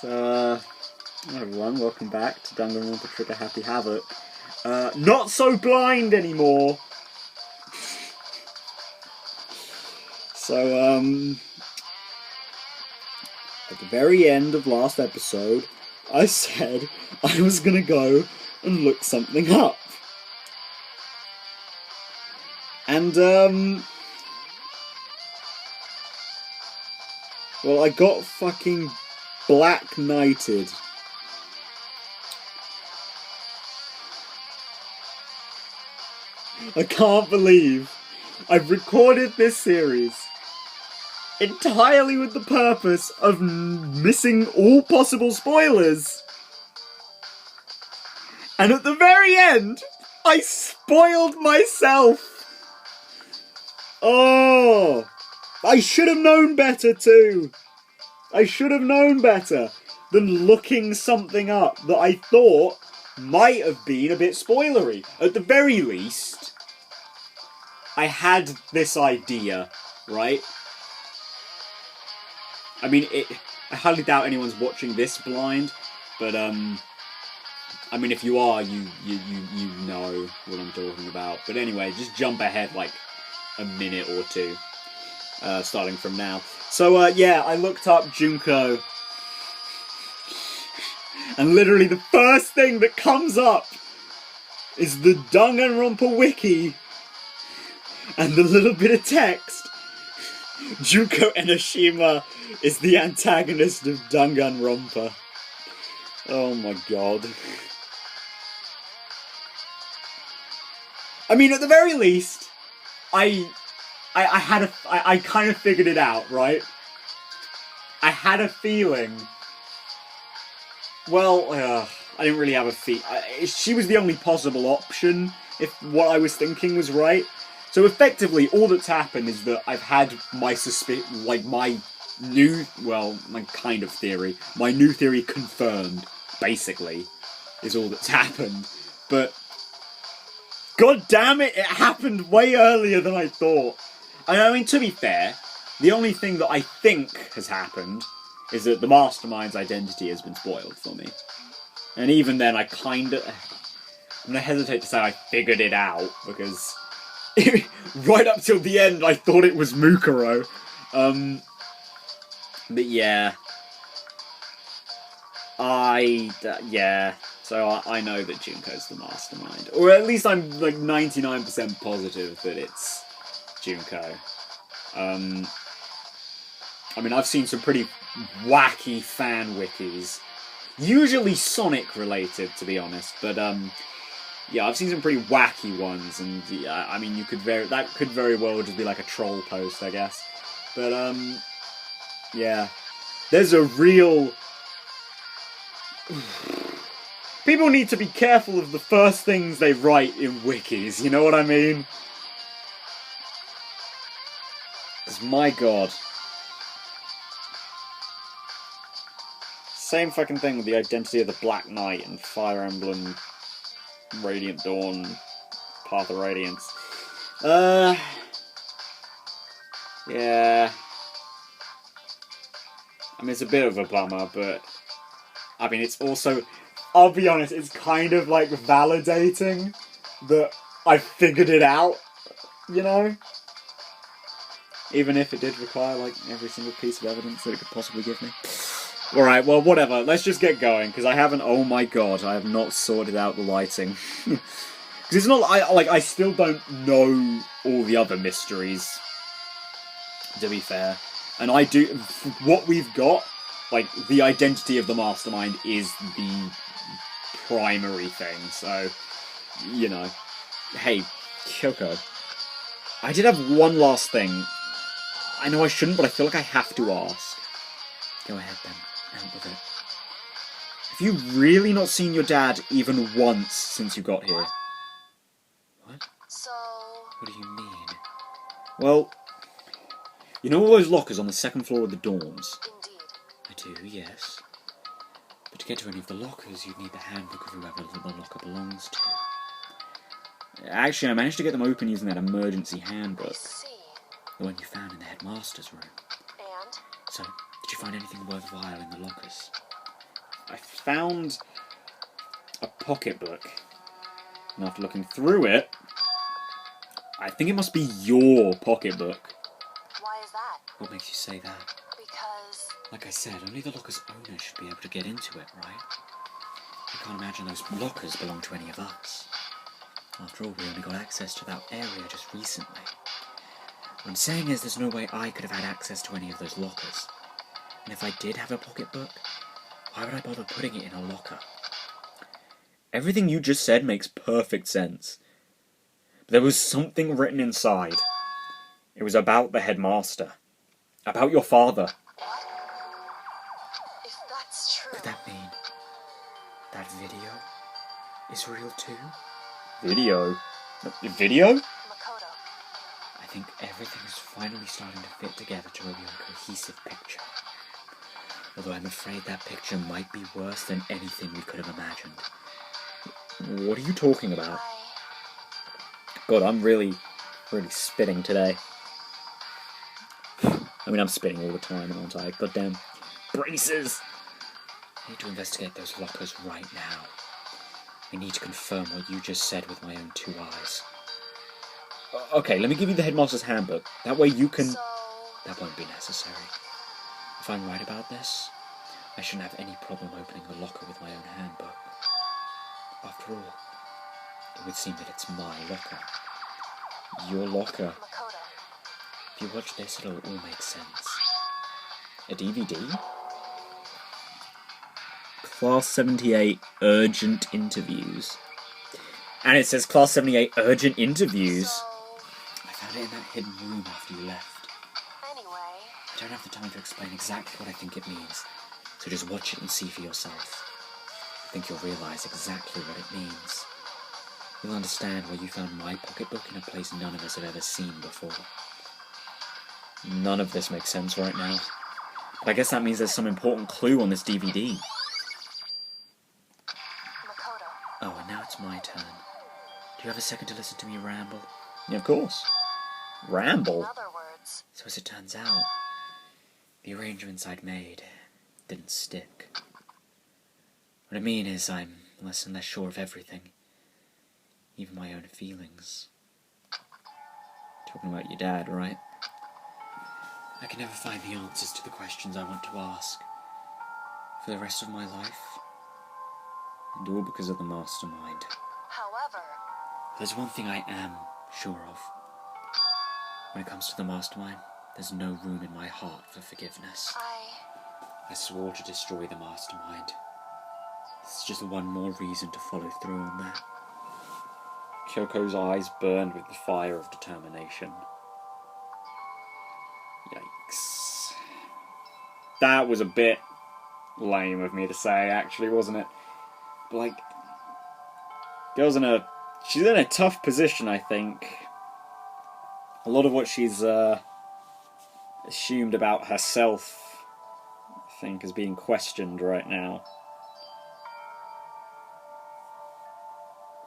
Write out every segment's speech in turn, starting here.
So, hi everyone, welcome back to Danganronpa Trigger Happy Havoc. Not so blind anymore! So, at the very end of last episode, I said I was gonna go and look something up. And, well, I got fucking Black Knighted. I can't believe I've recorded this series entirely with the purpose of missing all possible spoilers. And at the very end, I spoiled myself. Oh, I should have known better too. I should have known better than looking something up that I thought might have been a bit spoilery. At the very least, I had this idea, right? I mean, I highly doubt anyone's watching this blind, but I mean, if you are, you know what I'm talking about. But anyway, just jump ahead like a minute or two, starting from now. So yeah, I looked up Junko, and literally the first thing that comes up is the Danganronpa wiki, and the little bit of text. Junko Enoshima is the antagonist of Danganronpa. Oh my god. I mean, at the very least, I kind of figured it out, right? I had a feeling. Well, I didn't really have a she was the only possible option if what I was thinking was right. So effectively, all that's happened is that I've had my my kind of theory, my new theory confirmed, basically, is all that's happened. But, god damn it, it happened way earlier than I thought. I mean, to be fair, the only thing that I think has happened is that the mastermind's identity has been spoiled for me. And even then, I'm gonna hesitate to say I figured it out, because right up till the end, I thought it was Mukuro. But yeah. So I know that Junko's the mastermind. Or at least I'm like 99% positive that it's Junko. I mean, I've seen some pretty wacky fan wikis. Usually Sonic related, to be honest, but yeah, I've seen some pretty wacky ones, and yeah, I mean, that could very well just be like a troll post, I guess. But yeah, there's a real. People need to be careful of the first things they write in wikis. You know what I mean? Because my god. Same fucking thing with the identity of the Black Knight and Fire Emblem, Radiant Dawn, Path of Radiance. Yeah. I mean, it's a bit of a bummer, but I mean, it's also, I'll be honest, it's kind of like validating that I figured it out, you know? Even if it did require, like, every single piece of evidence that it could possibly give me. Alright, well, whatever. Let's just get going, because I haven't... Oh my god, I have not sorted out the lighting. Because it's not... I still don't know all the other mysteries, to be fair. And I do... What we've got, like, the identity of the mastermind is the primary thing, so... You know. Hey, Kyoko. I did have one last thing. I know I shouldn't, but I feel like I have to ask. Go ahead, then. Out with it. Have you really not seen your dad even once since you got here? What? So... What do you mean? Well, you know all those lockers on the second floor of the dorms? Indeed. I do, yes. But to get to any of the lockers, you'd need the handbook of whoever the locker belongs to. Actually, I managed to get them open using that emergency handbook. I see. The one you found in the headmaster's room. And? So, did you find anything worthwhile in the lockers? I found a pocketbook. And after looking through it, I think it must be your pocketbook. Why is that? What makes you say that? Because... Like I said, only the locker's owner should be able to get into it, right? I can't imagine those lockers belong to any of us. After all, we only got access to that area just recently. What I'm saying is there's no way I could have had access to any of those lockers. And if I did have a pocketbook, why would I bother putting it in a locker? Everything you just said makes perfect sense. But there was something written inside. It was about the headmaster. About your father. if that's true... Could that mean that video is real too? Video? Video? Makoto. I think everything is finally starting to fit together to reveal a cohesive picture. Although I'm afraid that picture might be worse than anything we could have imagined. What are you talking about? God, I'm really spitting today. I mean, I'm spitting all the time, aren't I? Goddamn braces! I need to investigate those lockers right now. I need to confirm what you just said with my own 2 eyes. Okay, let me give you the headmaster's handbook. That way you can... So... That won't be necessary. If I'm right about this, I shouldn't have any problem opening the locker with my own handbook. After all, it would seem that it's my locker. Your locker. Makoto. If you watch this, it'll all make sense. A DVD? Class 78 urgent interviews. And it says Class 78 urgent interviews. So... I found it in that hidden room after you left. Anyway... I don't have the time to explain exactly what I think it means, so just watch it and see for yourself. I think you'll realise exactly what it means. You'll understand why you found my pocketbook in a place none of us have ever seen before. None of this makes sense right now. But I guess that means there's some important clue on this DVD. Makoto. Oh, and now it's my turn. Do you have a second to listen to me ramble? Yeah, of course. Ramble? In other words... So as it turns out, the arrangements I'd made didn't stick. What I mean is I'm less and less sure of everything. Even my own feelings. Talking about your dad, right? I can never find the answers to the questions I want to ask. For the rest of my life. And all because of the mastermind. However... There's one thing I am sure of. When it comes to the mastermind, there's no room in my heart for forgiveness. I swore to destroy the mastermind. This is just one more reason to follow through on that. Kyoko's eyes burned with the fire of determination. Yikes. That was a bit lame of me to say, actually, wasn't it? But, like, girl's she's in a tough position, I think. A lot of what she's assumed about herself, I think, is being questioned right now.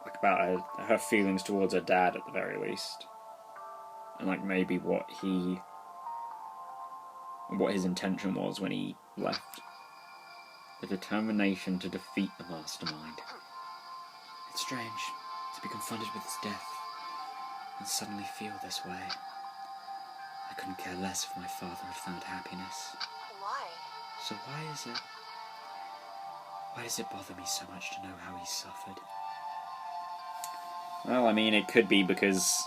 Like, about her feelings towards her dad, at the very least. And, like, maybe what his intention was when he left. The determination to defeat the mastermind. It's strange to be confronted with his death and suddenly feel this way. I couldn't care less if my father had found happiness. Why? So why does it bother me so much to know how he suffered? Well, I mean, it could be because,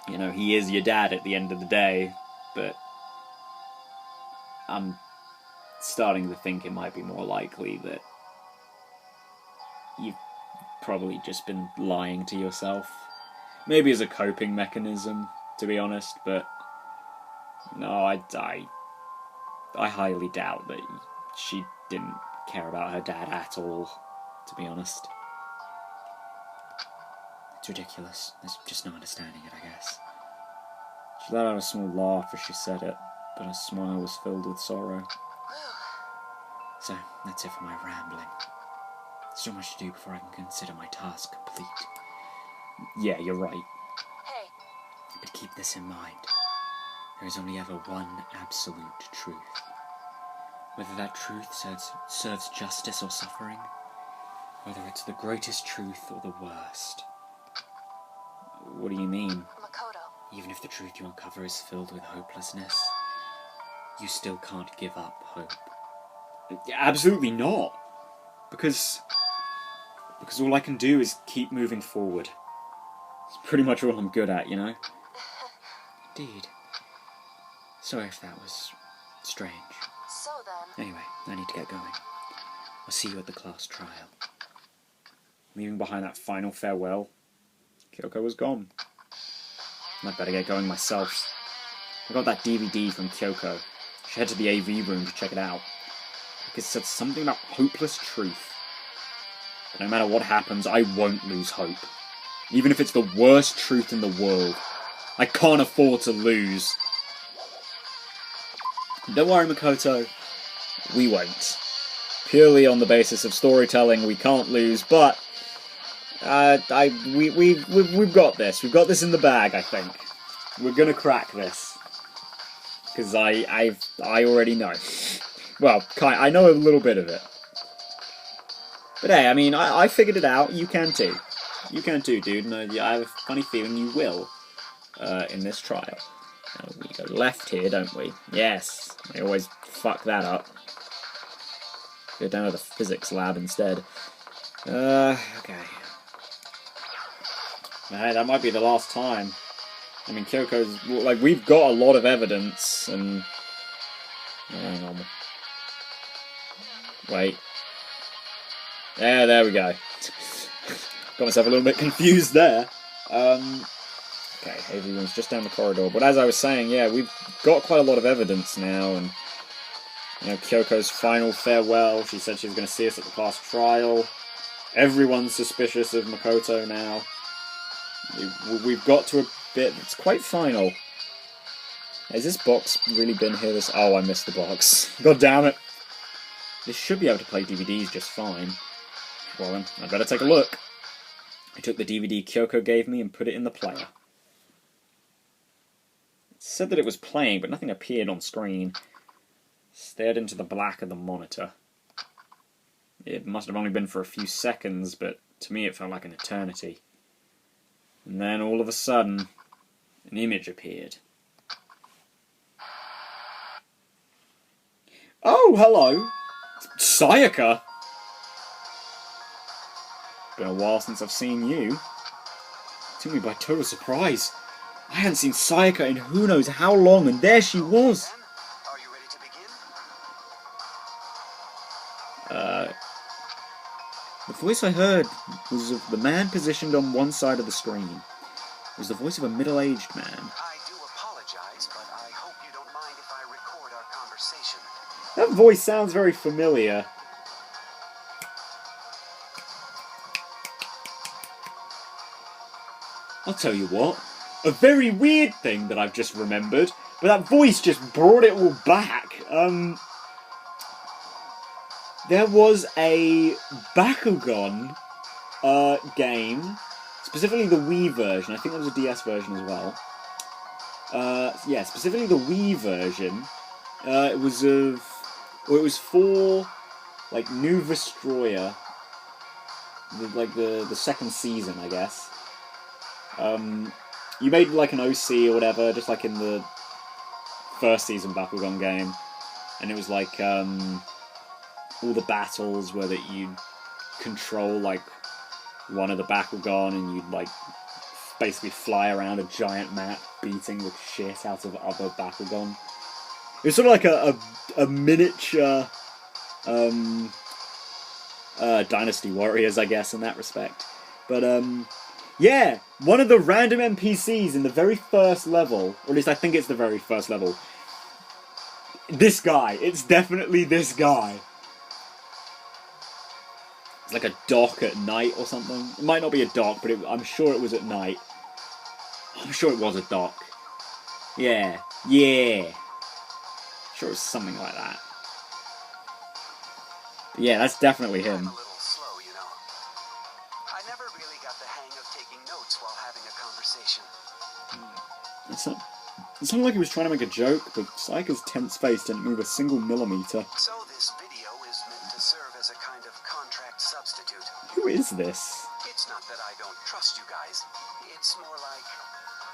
you know, he is your dad at the end of the day, but I'm starting to think it might be more likely that you've probably just been lying to yourself. Maybe as a coping mechanism, to be honest, but no, I highly doubt that she didn't care about her dad at all, to be honest. It's ridiculous. There's just no understanding it, I guess. She let out a small laugh as she said it, but her smile was filled with sorrow. So, that's it for my rambling. So much to do before I can consider my task complete. Yeah, you're right. Hey. But keep this in mind. There is only ever one absolute truth. Whether that truth serves justice or suffering, whether it's the greatest truth or the worst. What do you mean? Makoto. Even if the truth you uncover is filled with hopelessness, you still can't give up hope. Absolutely not. Because all I can do is keep moving forward. It's pretty much all I'm good at, you know? Indeed. Sorry if that was strange. So then... Anyway, I need to get going. I'll see you at the class trial. Leaving behind that final farewell, Kyoko was gone. I'd better get going myself. I got that DVD from Kyoko. She head to the AV room to check it out. Because it said something about hopeless truth. But no matter what happens, I won't lose hope. Even if it's the worst truth in the world. I can't afford to lose. Don't worry, Makoto. We won't. Purely on the basis of storytelling, we can't lose, but... we've got this. We've got this in the bag, I think. We're gonna crack this. Because I already know. Well, I know a little bit of it. But hey, I mean, I figured it out. You can too. You can too, dude. And I have a funny feeling you will in this trial. Now, we go left here, don't we? Yes. I always fuck that up. Go down to the physics lab instead. Okay. Hey, that might be the last time. I mean, Kyoko's... Like, we've got a lot of evidence, and... Hang on. Wait. Yeah, there we go. Got myself a little bit confused there. Okay, everyone's just down the corridor. But as I was saying, yeah, we've got quite a lot of evidence now, and... You know, Kyoko's final farewell. She said she was going to see us at the class trial. Everyone's suspicious of Makoto now. We've got to a bit that's quite final. Has this box really been here? Oh, I missed the box. God damn it. This should be able to play DVDs just fine. Well then, I better take a look. I took the DVD Kyoko gave me and put it in the player. It said that it was playing, but nothing appeared on screen. Stared into the black of the monitor. It must have only been for a few seconds, but to me it felt like an eternity. And then all of a sudden, an image appeared. Oh, hello! Sayaka! Been a while since I've seen you. It took me by total surprise. I hadn't seen Sayaka in who knows how long, and there she was! Are you ready to begin? The voice I heard was of the man positioned on one side of the screen. It was the voice of a middle-aged man. I do apologize, but I hope you don't mind if I record our conversation. That voice sounds very familiar. I'll tell you what, a very weird thing that I've just remembered, but that voice just brought it all back. There was a Bakugan game, specifically the Wii version. I think there was a DS version as well. Yeah, specifically the Wii version. It was for like New Vestroya, the second season, I guess. You made like an OC or whatever, just like in the first season Bakugan game, and it was like all the battles were that you'd control like one of the Bakugan and you'd like basically fly around a giant map beating the shit out of other Bakugan. It was sort of like a miniature Dynasty Warriors, I guess, in that respect. But yeah, one of the random NPCs in the very first level, or at least I think it's the very first level, this guy. It's definitely this guy. It's like a dock at night or something. It might not be a dock, but I'm sure it was at night. I'm sure it was a dock. Yeah. Sure it was something like that. But yeah, that's definitely him. I'm a little slow, you know. I never really got the hang of taking notes while having a conversation. It sounded like he was trying to make a joke, but Sayaka's tense face didn't move a single millimeter. So Who is this? It's not that I don't trust you guys. It's more like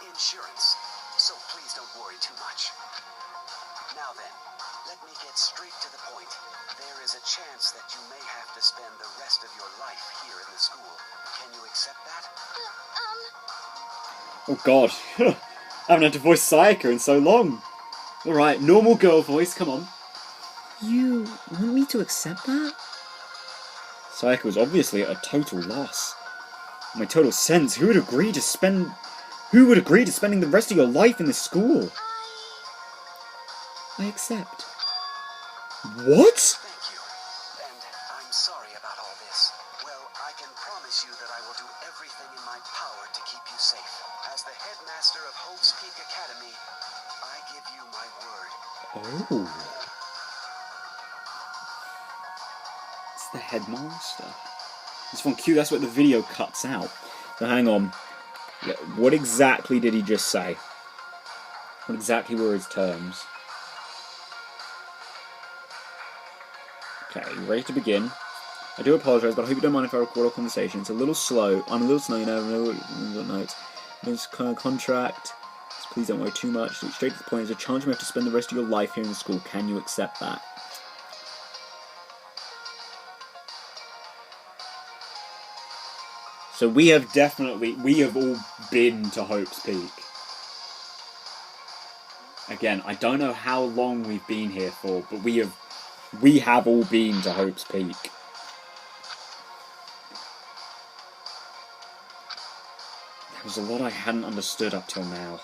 insurance. So please don't worry too much. Now then, let me get straight to the point. There is a chance that you may have to spend the rest of your life here in the school. Can you accept that? Oh god. I haven't had to voice Sayaka in so long. Alright, normal girl voice, come on. You want me to accept that? Sayaka was obviously at a total loss. In my total sense, who would agree to spending the rest of your life in this school? I accept. What? Thank you. And I'm sorry about all this. Well, I can promise you that I will do everything in my power to keep you safe. As the headmaster of Hope's Peak Academy, I give you my word. Oh. It's the headmaster. It's from Q, that's what the video cuts out. Now hang on. What exactly did he just say? What exactly were his terms? Okay, ready to begin. I do apologise, but I hope you don't mind if I record our conversation. It's a little slow. I'm a little slow, you know, notes. This kind of contract. So please don't worry too much. Straight to the point. There's a chance you have to spend the rest of your life here in the school. Can you accept that? So we have all been to Hope's Peak. Again, I don't know how long we've been here for, but we have all been to Hope's Peak. There was a lot I hadn't understood up till now.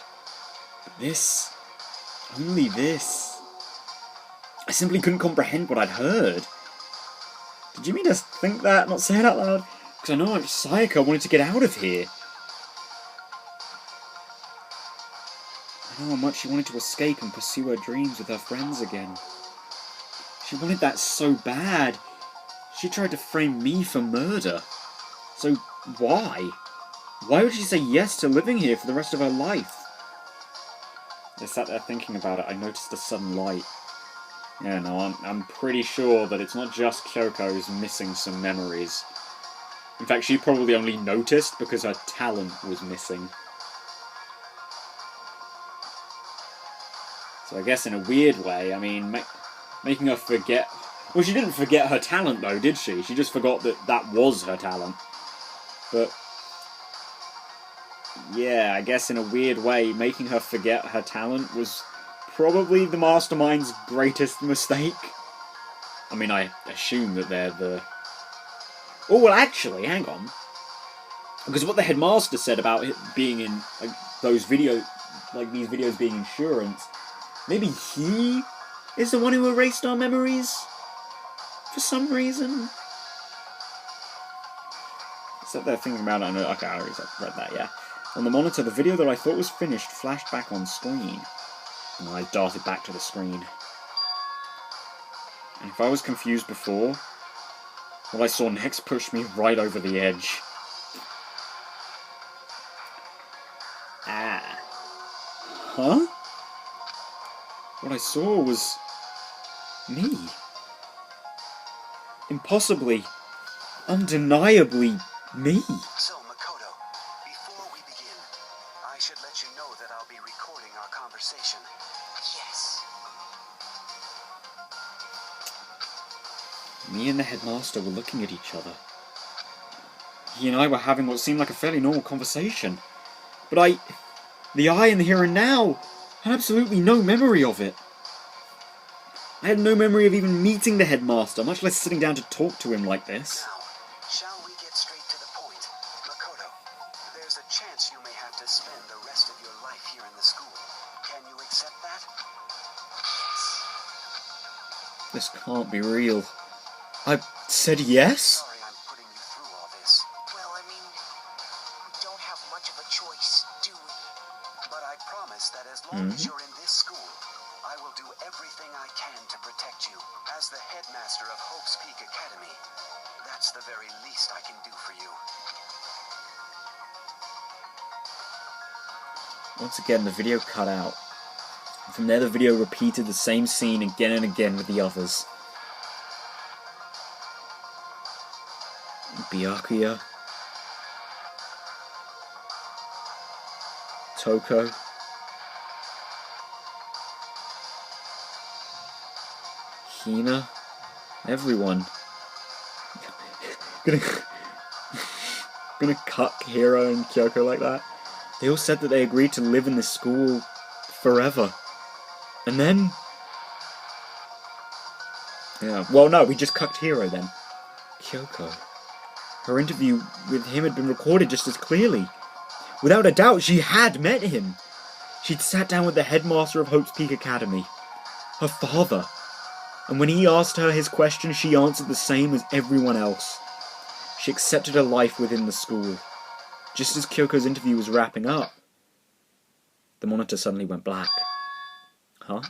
But this, only this. I simply couldn't comprehend what I'd heard. Did you mean to think that, not say it out loud? Because I know Sayaka wanted to get out of here. I know how much she wanted to escape and pursue her dreams with her friends again. She wanted that so bad. She tried to frame me for murder. So why? Why would she say yes to living here for the rest of her life? As I sat there thinking about it, I noticed a sudden light. Yeah, no, I'm pretty sure that it's not just Kyoko who's missing some memories. In fact, she probably only noticed because her talent was missing. So I guess in a weird way, I mean, making her forget... Well, she didn't forget her talent, though, did she? She just forgot that that was her talent. But... yeah, I guess in a weird way, making her forget her talent was probably the Mastermind's greatest mistake. I mean, I assume that they're the... Oh, well, actually, hang on. Because what the headmaster said about it being in like, those videos, like these videos being insurance, maybe he is the one who erased our memories? For some reason? I sat there thinking about it, I know, okay, I already read that, yeah. On the monitor, the video that I thought was finished flashed back on screen. And I darted back to the screen. And if I was confused before, what I saw next pushed me right over the edge. Ah. Huh? What I saw was... me. Impossibly, undeniably me. So, Makoto, before we begin, I should let you know that I'll be recording our conversation. Yes. Me and the headmaster were looking at each other. He and I were having what seemed like a fairly normal conversation. But the I in the here and now, had absolutely no memory of it. I had no memory of even meeting the headmaster, much less sitting down to talk to him like this. Now, shall we get straight to the point? Makoto, there's a chance you may have to spend the rest of your life here in the school. Can you accept that? Yes. This can't be real. I said yes? Sorry I'm putting you through all this. Well, I mean, we don't have much of a choice, do we? But I promise that as long as you're in this school, I will do everything I can to protect you. As the headmaster of Hope's Peak Academy, that's the very least I can do for you. Once again, the video cut out. And from there, the video repeated the same scene again and again with the others. Byakuya, Toko, Hina, everyone. Gonna cuck Hiro and Kyoko like that. They all said that they agreed to live in this school forever. And then... yeah, well no, we just cucked Hiro then. Kyoko. Her interview with him had been recorded just as clearly. Without a doubt, she had met him. She'd sat down with the headmaster of Hope's Peak Academy. Her father. And when he asked her his question, she answered the same as everyone else. She accepted a life within the school. Just as Kyoko's interview was wrapping up, the monitor suddenly went black. Huh?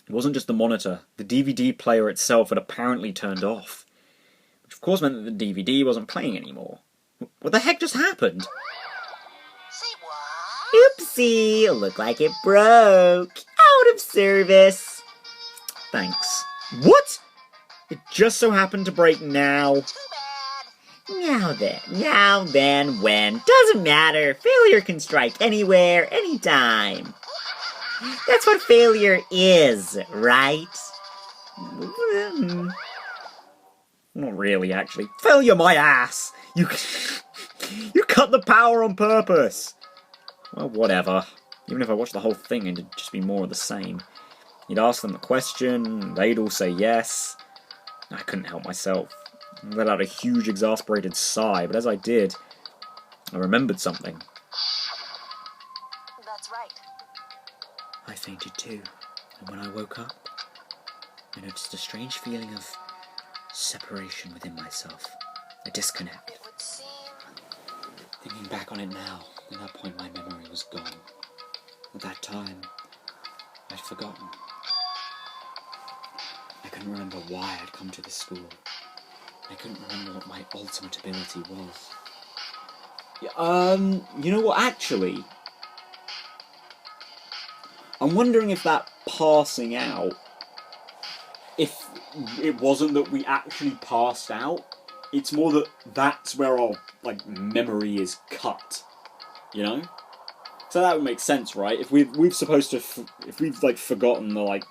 It wasn't just the monitor. The DVD player itself had apparently turned off. Which of course meant that the DVD wasn't playing anymore. What the heck just happened? Say what? Oopsie! Looked like it broke. Out of service. Thanks. What? It just so happened to break now. Too bad. Now then, when? Doesn't matter. Failure can strike anywhere, anytime. That's what failure is, right? Not really, actually. Failure my ass! You cut the power on purpose! Well, whatever. Even if I watched the whole thing, it'd just be more of the same. You'd ask them the question, they'd all say yes. I couldn't help myself. I let out a huge, exasperated sigh, but as I did, I remembered something. That's right. I fainted too, and when I woke up, I noticed a strange feeling of separation within myself. A disconnect. It would seem... Thinking back on it now, at that point my memory was gone. At that time, I'd forgotten. I couldn't remember why I'd come to this school. I couldn't remember what my ultimate ability was. Yeah, you know what, actually? I'm wondering if that passing out, if it wasn't that we actually passed out, it's more that that's where our, like, memory is cut. You know? So that would make sense, right? If we've supposed to, if we've, like, forgotten the, like,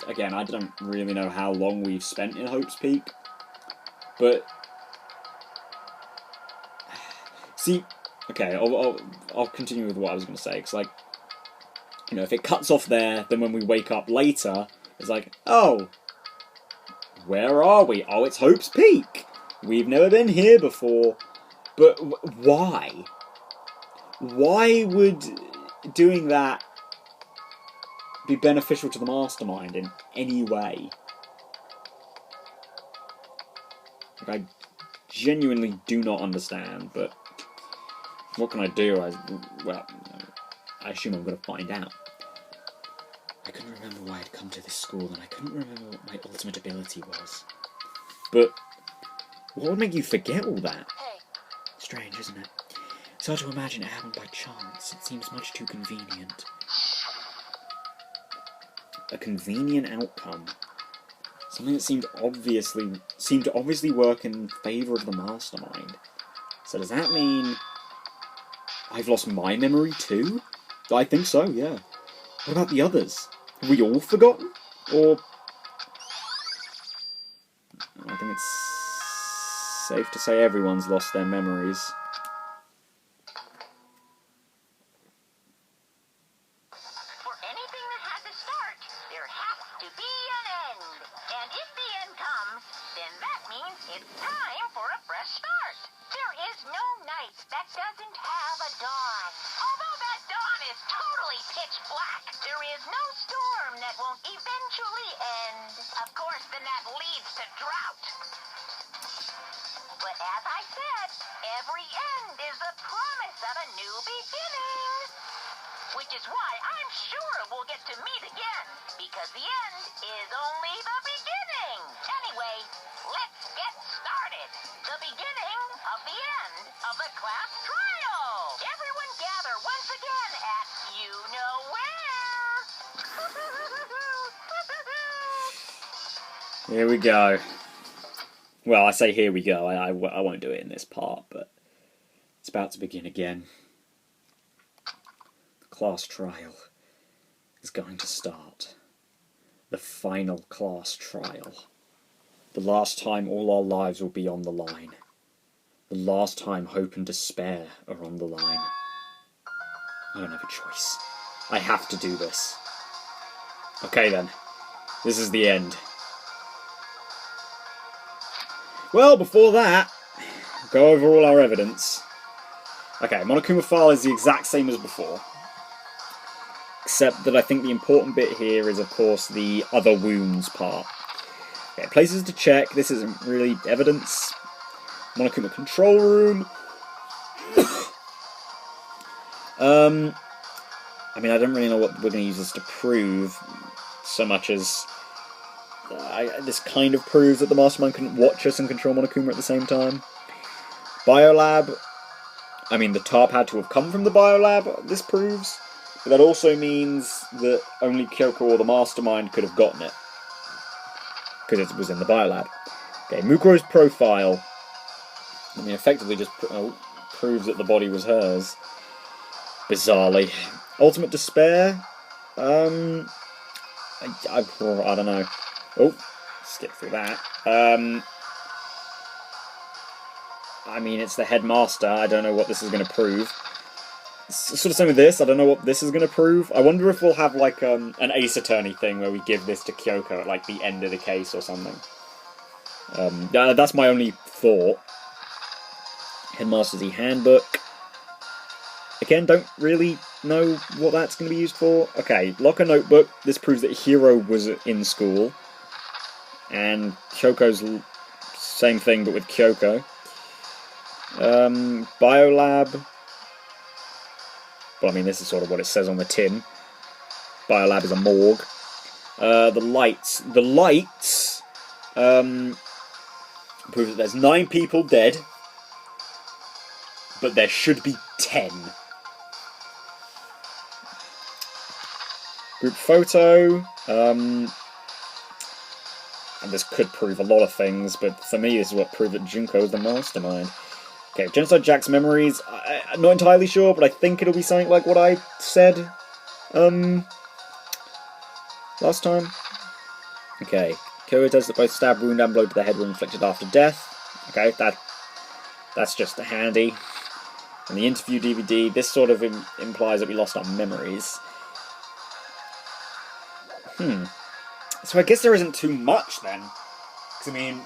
again, I don't really know how long we've spent in Hope's Peak, but see, okay, I'll continue with what I was going to say, because, like, you know, if it cuts off there, then when we wake up later, it's like, oh, where are we? Oh, it's Hope's Peak. We've never been here before. But why? Why would doing that be beneficial to the mastermind in any way? Like, I genuinely do not understand, but what can I do? Well, I assume I'm going to find out. I couldn't remember why I'd come to this school, and I couldn't remember what my ultimate ability was. But what would make you forget all that? Hey. Strange, isn't it? It's hard to imagine it happened by chance. It seems much too convenient. A convenient outcome. Something that seemed to obviously work in favour of the mastermind. So does that mean I've lost my memory too? I think so, yeah. What about the others? Have we all forgotten? Or... I think it's safe to say everyone's lost their memories. For anything that has a start, there has to be an end. And if the end comes, then that means it's time for a fresh start. There is no night that doesn't have a dawn. Although that dawn is totally pitch black, there is no storm that won't eventually end. Of course, then that leads to drought. But as I said, every end is the promise of a new beginning. Which is why I'm sure we'll get to meet again, because the end is only the beginning. Anyway, let's get started. The beginning of the end of the class trial. Everyone gather once again at you know where. Here we go. Well, I say here we go. I won't do it in this part, but it's about to begin again. The class trial is going to start. The final class trial. The last time all our lives will be on the line. The last time hope and despair are on the line. I don't have a choice. I have to do this. Okay then. This is the end. Well, before that, go over all our evidence. Okay, Monokuma file is the exact same as before. Except that I think the important bit here is, of course, the other wounds part. Okay, places to check. This isn't really evidence. Monokuma control room. I mean, I don't really know what we're going to use this to prove, so much as this kind of proves that the Mastermind couldn't watch us and control Monokuma at the same time. Biolab. I mean, the TARP had to have come from the Biolab, this proves. But that also means that only Kyoko or the Mastermind could have gotten it. Because it was in the Biolab. Okay, Mukuro's profile. I mean, effectively just proves that the body was hers. Bizarrely. Ultimate Despair? I don't know. Oh, skip through that. I mean, it's the headmaster. I don't know what this is going to prove. It's sort of same with this. I don't know what this is going to prove. I wonder if we'll have like an Ace Attorney thing where we give this to Kyoko at like the end of the case or something. That's my only thought. Headmaster's E-Handbook. Again, don't really know what that's going to be used for. Okay, Locker Notebook. This proves that Hiro was in school. And Kyoko's same thing, but with Kyoko. Biolab. Well, I mean, this is sort of what it says on the tin. Biolab is a morgue. The lights. The lights prove that there's 9 people dead. But there should be 10. Group photo. And this could prove a lot of things, but for me this is what proved that Junko is the mastermind. Okay, Genocide Jack's memories. I'm not entirely sure, but I think it'll be something like what I said last time. Okay, Kyo does that both stab wound and blow to the head were inflicted after death. Okay, that's just handy. And the interview DVD, this sort of implies that we lost our memories. So I guess there isn't too much then. Because, I mean...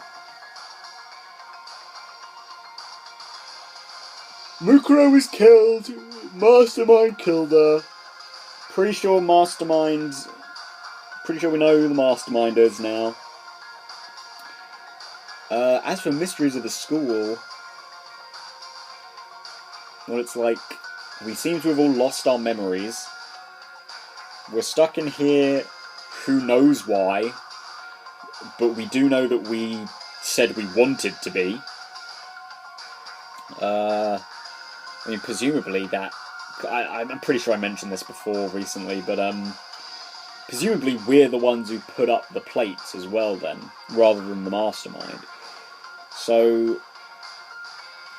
Mukuro was killed. Mastermind killed her. Pretty sure we know who the Mastermind is now. As for Mysteries of the School... Well, it's like... We seem to have all lost our memories. We're stuck in here... Who knows why, but we do know that we said we wanted to be. I mean, presumably that... I'm pretty sure I mentioned this before recently, but presumably we're the ones who put up the plates as well then, rather than the Mastermind. So,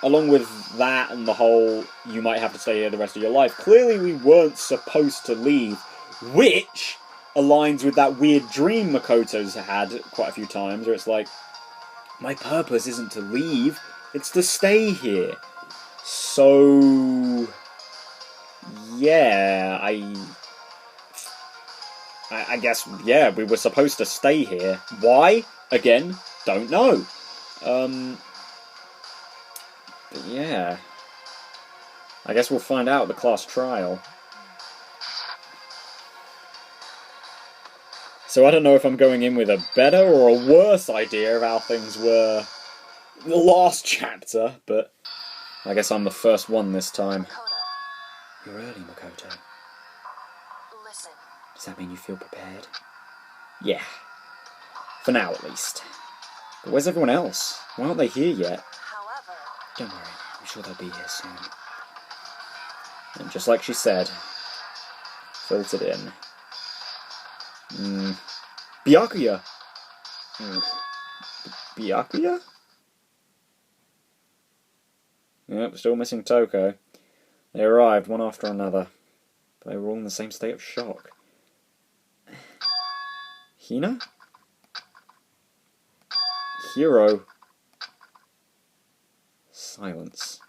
along with that and the whole, you might have to stay here the rest of your life, clearly we weren't supposed to leave, which... aligns with that weird dream Makoto's had quite a few times, where it's like, my purpose isn't to leave, it's to stay here. So... yeah, I guess, yeah, we were supposed to stay here. Why? Again, don't know. But yeah. I guess we'll find out at the class trial. So I don't know if I'm going in with a better or a worse idea of how things were in the last chapter, but I guess I'm the first one this time. Makoto, You're early, Makoto. listen. Does that mean you feel prepared? Yeah. For now, at least. But where's everyone else? Why aren't they here yet? However, Don't worry, I'm sure they'll be here soon. And just like she said, filtered in. Byakuya. Byakuya? Yep, still missing Toko. They arrived one after another, but they were all in the same state of shock. Hina? Hiro? Silence.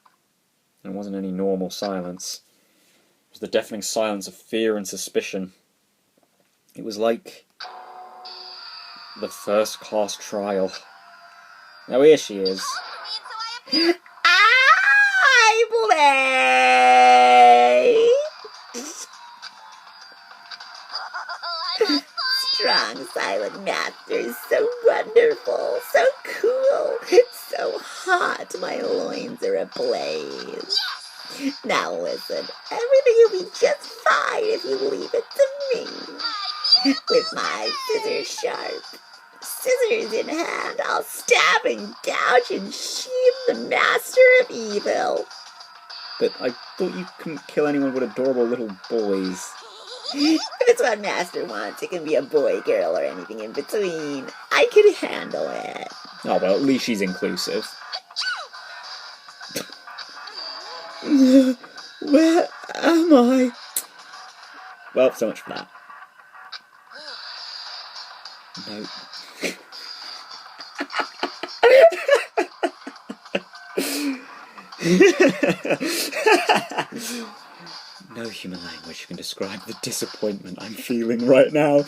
And it wasn't any normal silence. It was the deafening silence of fear and suspicion. It was like the first-class trial. Now here she is. I play! Strong silent master, so wonderful, so cool, so hot, my loins are ablaze. Now listen, everything will be just fine if you leave it to me. With my scissors in hand, I'll stab and gouge and sheathe the master of evil. But I thought you couldn't kill anyone but adorable little boys. If it's what Master wants, it can be a boy, girl, or anything in between. I can handle it. Oh, well, at least she's inclusive. Where am I? Well, so much for that. No. No human language can describe the disappointment I'm feeling right now.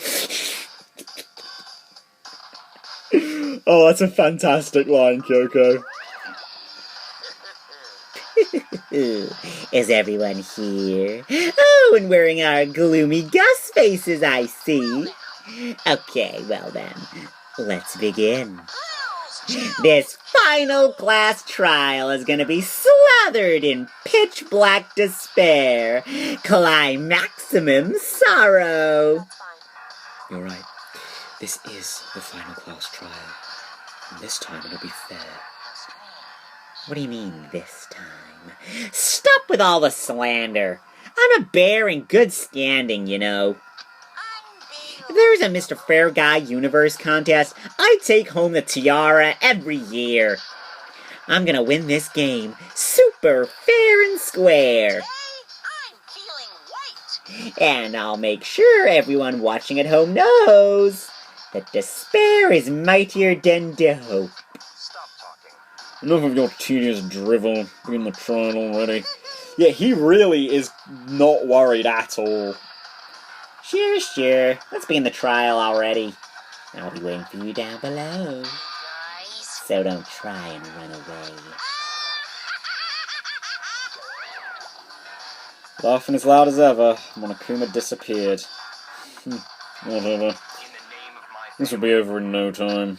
Oh, that's a fantastic line, Kyoko. Is everyone here? Oh, and wearing our gloomy Gus faces, I see. Okay, well then, let's begin. This final class trial is gonna be slathered in pitch-black despair, climaximum sorrow. You're right. This is the final class trial. And this time it'll be fair. What do you mean, this time? Stop with all the slander. I'm a bear in good standing, you know. If there was a Mr. Fair Guy Universe contest, I'd take home the tiara every year. I'm gonna win this game super fair and square. I'm feeling white. And I'll make sure everyone watching at home knows that despair is mightier than dope. Stop talking. Enough of your tedious drivel. Begin the trial already. Yeah, he really is not worried at all. Sure. Let's begin the trial already. I'll be waiting for you down below. Guys. So don't try and run away. Laughing as loud as ever, Monokuma disappeared. Whatever. In the name of my This will be over in no time.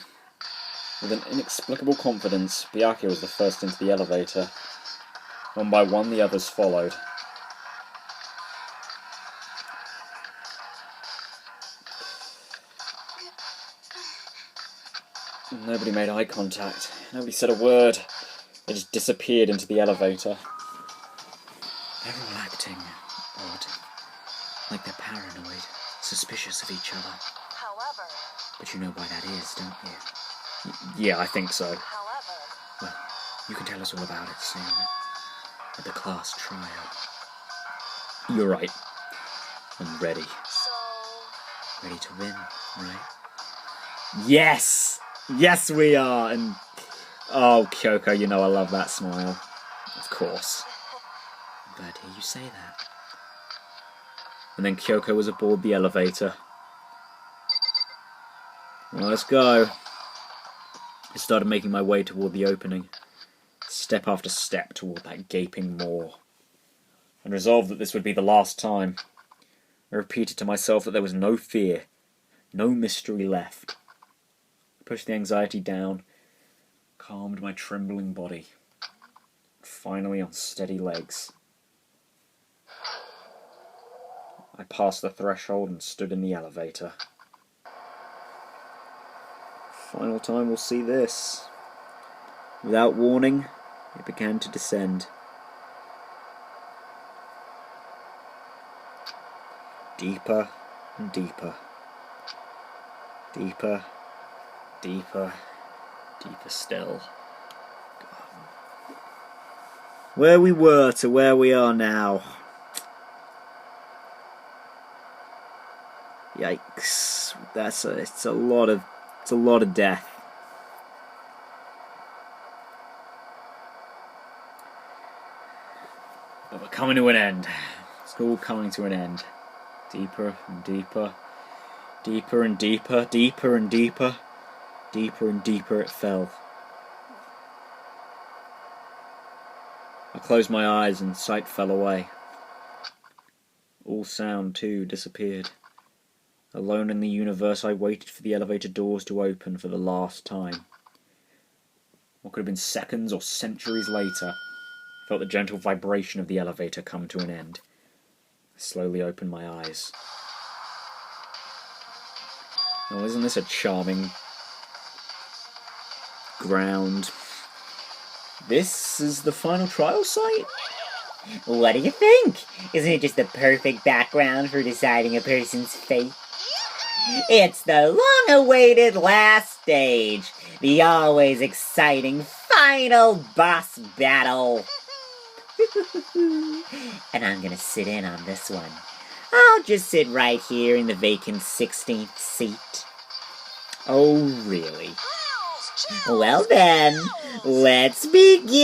With an inexplicable confidence, Byakuya was the first into the elevator. One by one, the others followed. Nobody made eye contact. Nobody said a word. They just disappeared into the elevator. They're all acting odd. Like they're paranoid, suspicious of each other. However, But you know why that is, don't you? Yeah, I think so. however, Well, you can tell us all about it soon. At the class trial. You're right. I'm ready. so Ready to win, right? Yes! Yes, we are! And oh, Kyoko, you know I love that smile. Of course. I'm glad to hear you say that. And then Kyoko was aboard the elevator. Well, let's go. I started making my way toward the opening, step after step toward that gaping maw. And resolved that this would be the last time. I repeated to myself that there was no fear, no mystery left. I pushed the anxiety down, calmed my trembling body. Finally on steady legs. I passed the threshold and stood in the elevator. Final time we'll see this. Without warning, it began to descend. Deeper and deeper. Deeper, deeper, deeper still. Where we were to where we are now. Yikes. It's a lot of death. But we're coming to an end. It's all coming to an end. Deeper and deeper. Deeper and deeper. Deeper and deeper. Deeper and deeper it fell. I closed my eyes and sight fell away. All sound, too, disappeared. Alone in the universe, I waited for the elevator doors to open for the last time. What could have been seconds or centuries later, I felt the gentle vibration of the elevator come to an end. I slowly opened my eyes. Oh, isn't this a charming ground? This is the final trial site? What do you think? Isn't it just the perfect background for deciding a person's fate? It's the long-awaited last stage, the always exciting final boss battle. And I'm gonna sit in on this one. I'll just sit right here in the vacant 16th seat. Oh, really? Well then, let's begin!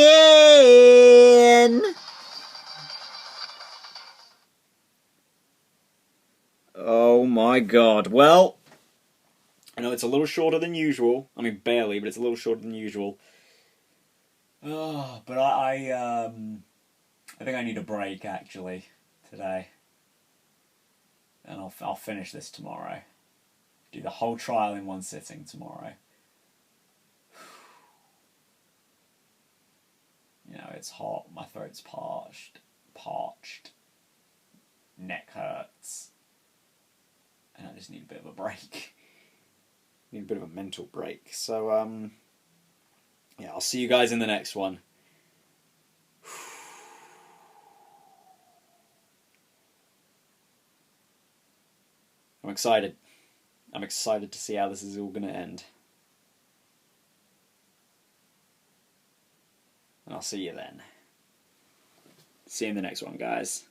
Oh my god. Well, I know it's a little shorter than usual. I mean, barely, but it's a little shorter than usual. Oh, but I think I need a break, actually, today. And I'll finish this tomorrow. Do the whole trial in one sitting tomorrow. You know, it's hot, my throat's parched. Neck hurts. And I just need a bit of a break. Need a bit of a mental break. So, yeah, I'll see you guys in the next one. I'm excited. I'm excited to see how this is all going to end. And I'll see you then. See you in the next one, guys.